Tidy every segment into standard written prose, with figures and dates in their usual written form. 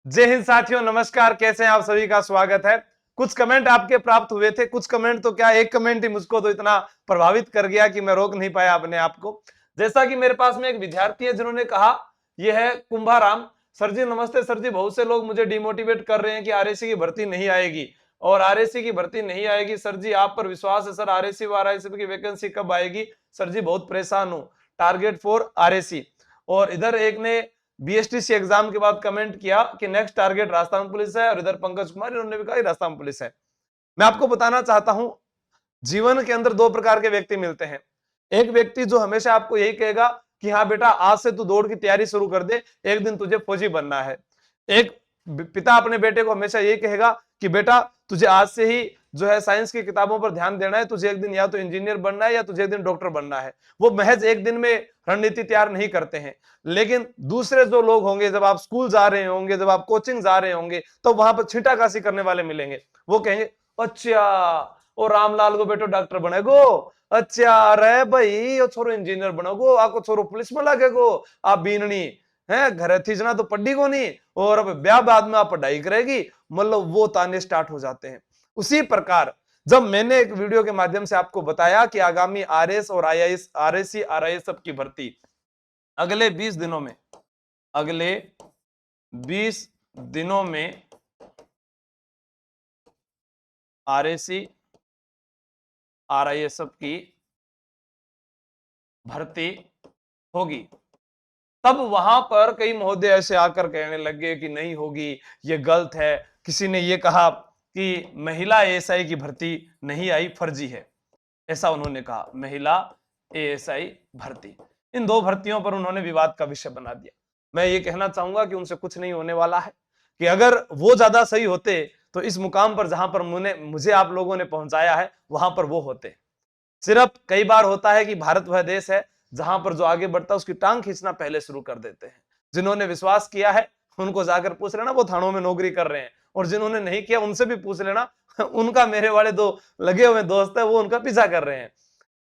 जय हिंद साथियों, नमस्कार। कैसे हैं आप सभी का स्वागत है। कुछ कमेंट आपके प्राप्त हुए थे, कुछ कमेंट तो क्या, एक कमेंट ही मुझको तो इतना प्रभावित कर गया कि मैं रोक नहीं पाया अपने आप को। जैसा कि मेरे पास में एक विद्यार्थी है जिन्होंने कहा, यह है कुंभाराम। सर जी नमस्ते। सर जी, बहुत से लोग मुझे डिमोटिवेट कर रहे हैं कि आरएसी की भर्ती नहीं आएगी और आरएसी की भर्ती नहीं आएगी। सर जी आप पर विश्वास है सर, आरएसी व आरएसी की वैकेंसी कब आएगी? सर जी बहुत परेशान हूं, टारगेट फॉर आरएसी। और इधर एक ने बीएसटीसी एग्जाम के बाद कमेंट किया कि नेक्स्ट टारगेट राजस्थान पुलिस है, और इधर पंकज कुमार इन्होंने भी कहा राजस्थान पुलिस है। मैं आपको बताना चाहता हूं, जीवन के अंदर दो प्रकार के व्यक्ति मिलते हैं। एक व्यक्ति जो हमेशा आपको यही कहेगा कि हाँ बेटा आज से तू दौड़ की तैयारी शुरू कर दे, एक दिन तुझे फौजी बनना है। एक पिता अपने बेटे को हमेशा यही कहेगा कि बेटा तुझे आज से ही जो है साइंस की किताबों पर ध्यान देना है, तुझे एक दिन या तो इंजीनियर बनना है या तुझे एक दिन डॉक्टर बनना है। वो महज एक दिन में रणनीति तैयार नहीं करते हैं। लेकिन दूसरे जो लोग होंगे, जब आप स्कूल जा रहे होंगे, जब आप कोचिंग जा रहे होंगे, तो वहां पर छींटाकाशी करने वाले मिलेंगे। वो कहेंगे अच्छा ओ रामलाल को बेटो डॉक्टर बनेगो, अच्छा अरे भाई ओ छोरो इंजीनियर बनोगो, आपको छोरो पुलिस में लगेगो, आप बीननी है घर थी जना तो पढ़ी को नहीं, और अब ब्याह बाद में आप पढ़ाई करेगी। मतलब वो ताने स्टार्ट हो जाते हैं। उसी प्रकार जब मैंने एक वीडियो के माध्यम से आपको बताया कि आगामी आरएस और आईआईएस, आरएससी आरआईएस सब की भर्ती अगले 20 दिनों में, अगले 20 दिनों में आरएससी आरआईएस सब की भर्ती होगी, तब वहां पर कई महोदय ऐसे आकर कहने लगे कि नहीं होगी, ये गलत है। किसी ने ये कहा कि महिला एएसआई की भर्ती नहीं आई, फर्जी है, ऐसा उन्होंने कहा। महिला एएसआई भर्ती, इन दो भर्तियों पर उन्होंने विवाद का विषय बना दिया। मैं ये कहना चाहूंगा कि उनसे कुछ नहीं होने वाला है, कि अगर वो ज्यादा सही होते तो इस मुकाम पर जहां पर मुझे आप लोगों ने पहुंचाया है वहां पर वो होते। सिर्फ कई बार होता है कि भारत वह देश है जहां पर जो आगे बढ़ता है उसकी टांग खींचना पहले शुरू कर देते हैं। जिन्होंने विश्वास किया है उनको जाकर पूछ लेना, वो थानों में नौकरी कर रहे हैं, और जिन्होंने नहीं किया उनसे भी पूछ लेना, उनका मेरे वाले दो लगे हुए दोस्त है वो उनका पीछा कर रहे हैं।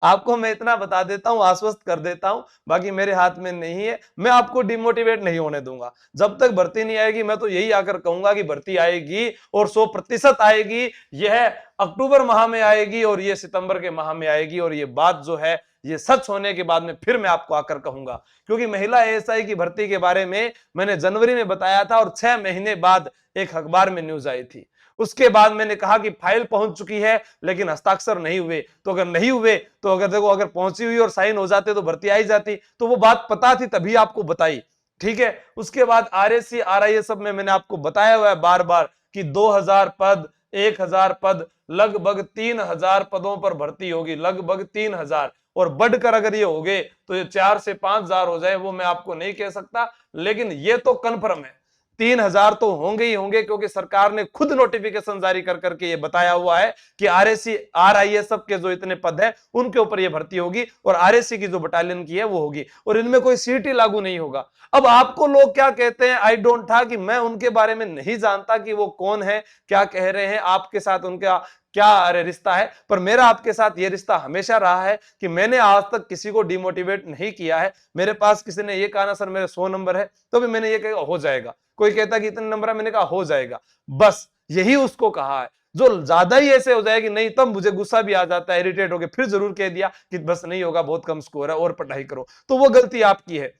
आपको मैं इतना बता देता हूं, आश्वस्त कर देता हूं, बाकी मेरे हाथ में नहीं है। मैं आपको डिमोटिवेट नहीं होने दूंगा। जब तक भर्ती नहीं आएगी मैं तो यही आकर कहूंगा कि भर्ती आएगी और 100% आएगी। यह अक्टूबर माह में आएगी और ये सितंबर के माह में आएगी, और ये बात जो है ये सच होने के बाद में फिर मैं आपको आकर कहूंगा। क्योंकि महिला एएसआई की भर्ती के बारे में मैंने जनवरी में बताया था और 6 महीने बाद एक अखबार में न्यूज आई थी। उसके बाद मैंने कहा कि फाइल पहुंच चुकी है लेकिन हस्ताक्षर नहीं हुए। तो अगर नहीं हुए तो अगर देखो, अगर पहुंची हुई और साइन हो जाते तो भर्ती आई जाती। तो वो बात पता थी तभी आपको बताई, ठीक है। उसके बाद आरएससी आरआईएस सब में मैंने आपको बताया हुआ है बार बार कि 2000 पद, 1000 पद, लगभग 3000 पदों पर भर्ती होगी, लगभग 3000। और बढ़कर अगर ये हो गए तो ये 4 से 5000 हो जाए, वो मैं आपको नहीं कह सकता, लेकिन ये तो कन्फर्म है 3000 तो होंगे ही होंगे, क्योंकि सरकार ने खुद नोटिफिकेशन जारी कर करके ये बताया हुआ है कि आरएससी आरआईएस सब के जो इतने पद है उनके ऊपर ये भर्ती होगी, और आरएससी की जो बटालियन की है वो होगी, और इनमें कोई सीटी लागू नहीं होगा। अब आपको लोग क्या कहते हैं, आई डोंट था कि मैं उनके बारे में नहीं जानता कि वो कौन है, क्या कह रहे हैं, आपके साथ उनका क्या अरे रिश्ता है। पर मेरा आपके साथ ये रिश्ता हमेशा रहा है कि मैंने आज तक किसी को डिमोटिवेट नहीं किया है। मेरे पास किसी ने ये कहा ना सर मेरे 100 नंबर है, तो भी मैंने ये कहा हो जाएगा। कोई कहता कि इतने नंबर है, मैंने कहा हो जाएगा। बस यही उसको कहा है। जो ज्यादा ही ऐसे हो जाएगी नहीं, तब मुझे गुस्सा भी आ जाता है, इरिटेट होकर फिर जरूर कह दिया कि बस नहीं होगा, बहुत कम स्कोर है और पढ़ाई करो, तो वो गलती आपकी है।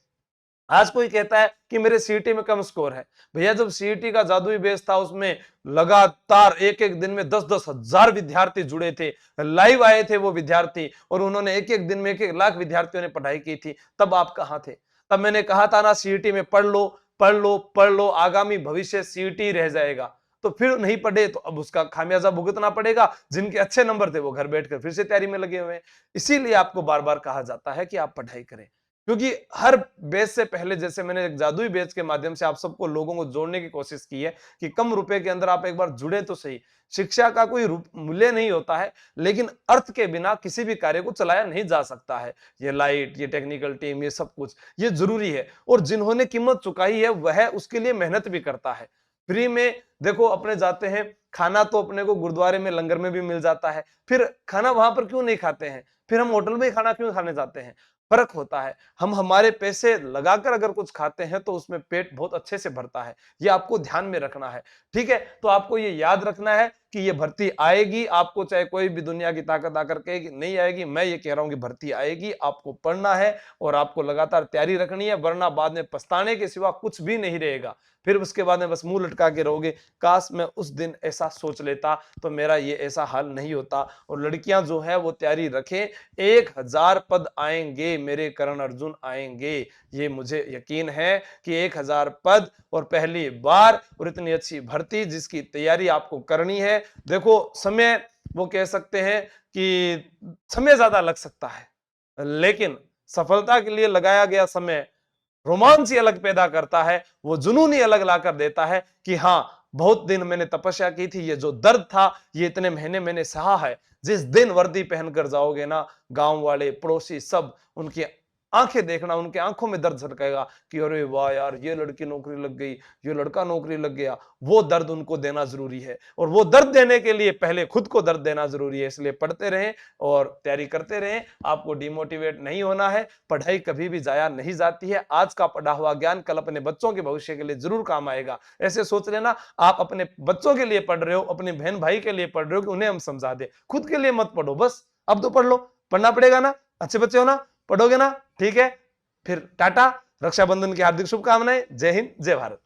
आज कोई कहता है कि मेरे सीईटी में कम स्कोर है। भैया जब सीईटी का जादुई बेस था उसमें लगातार एक एक दिन में 10-10 हजार विद्यार्थी जुड़े थे, लाइव आए थे वो विद्यार्थी, और उन्होंने एक एक दिन में 1-1 लाख विद्यार्थियों ने पढ़ाई की थी। तब आप कहां थे? तब मैंने कहा था ना सीईटी में पढ़ लो पढ़ लो पढ़ लो, आगामी भविष्य सीईटी रह जाएगा। तो फिर नहीं पढ़े तो अब उसका खामियाजा भुगतना पड़ेगा। जिनके अच्छे नंबर थे वो घर बैठकर फिर से तैयारी में लगे हुए हैं। इसीलिए आपको बार बार कहा जाता है कि आप पढ़ाई करें, क्योंकि हर बेच से पहले, जैसे मैंने एक जादुई बेच के माध्यम से आप सबको लोगों को जोड़ने की कोशिश की है कि कम रुपए के अंदर आप एक बार जुड़े तो सही। शिक्षा का कोई मूल्य नहीं होता है, लेकिन अर्थ के बिना किसी भी कार्य को चलाया नहीं जा सकता है। ये लाइट, ये टेक्निकल टीम, ये सब कुछ ये जरूरी है, और जिन्होंने कीमत चुकाई है वह उसके लिए मेहनत भी करता है। फ्री में देखो अपने जाते हैं, खाना तो अपने को गुरुद्वारे में लंगर में भी मिल जाता है, फिर खाना वहां पर क्यों नहीं खाते हैं? फिर हम होटल में खाना क्यों खाने जाते हैं? फर्क होता है। हम हमारे पैसे लगाकर अगर कुछ खाते हैं तो उसमें पेट बहुत अच्छे से भरता है, ये आपको ध्यान में रखना है। ठीक है, तो आपको ये याद रखना है कि ये भर्ती आएगी, आपको चाहे कोई भी दुनिया की ताकत आकर कहे कि नहीं आएगी, मैं ये कह रहा हूं कि भर्ती आएगी, आपको पढ़ना है और आपको लगातार तैयारी रखनी है, वरना बाद में पछताने के सिवा कुछ भी नहीं रहेगा। फिर उसके बाद में बस मुंह लटका के रहोगे, काश मैं उस दिन ऐसा सोच लेता तो मेरा ये ऐसा हाल नहीं होता। और लड़कियां जो है वो तैयारी रखें, 1000 पद आएंगे, मेरे कर्ण अर्जुन आएंगे, ये मुझे यकीन है कि 1000 पद और पहली बार और इतनी अच्छी भर्ती जिसकी तैयारी आपको करनी है। देखो समय, वो कह सकते हैं कि समय ज्यादा लग सकता है, लेकिन सफलता के लिए लगाया गया समय रोमांच ही अलग पैदा करता है, वो जुनून ही अलग लाकर देता है कि हाँ, बहुत दिन मैंने तपस्या की थी, ये जो दर्द था ये इतने महीने मैंने सहा है। जिस दिन वर्दी पहनकर जाओगे ना, गांव वाले पड़ोसी सब, उनकी आंखें देखना, उनके आंखों में दर्द झलकेगा कि अरे वाह यार, ये लड़की नौकरी लग गई, ये लड़का नौकरी लग गया। वो दर्द उनको देना जरूरी है, और वो दर्द देने के लिए पहले खुद को दर्द देना जरूरी है। इसलिए पढ़ते रहें और तैयारी करते रहें, आपको डिमोटिवेट नहीं होना है। पढ़ाई कभी भी जाया नहीं जाती है, आज का पढ़ा हुआ ज्ञान कल अपने बच्चों के भविष्य के लिए जरूर काम आएगा। ऐसे सोच लेना, आप अपने बच्चों के लिए पढ़ रहे हो, अपने बहन भाई के लिए पढ़ रहे हो कि उन्हें हम समझा दे, खुद के लिए मत पढ़ो। बस अब तो पढ़ लो, पढ़ना पड़ेगा ना, अच्छे बच्चे हो ना, पढ़ोगे ना, ठीक है। फिर टाटा, रक्षाबंधन की हार्दिक शुभकामनाएं, जय हिंद जय भारत।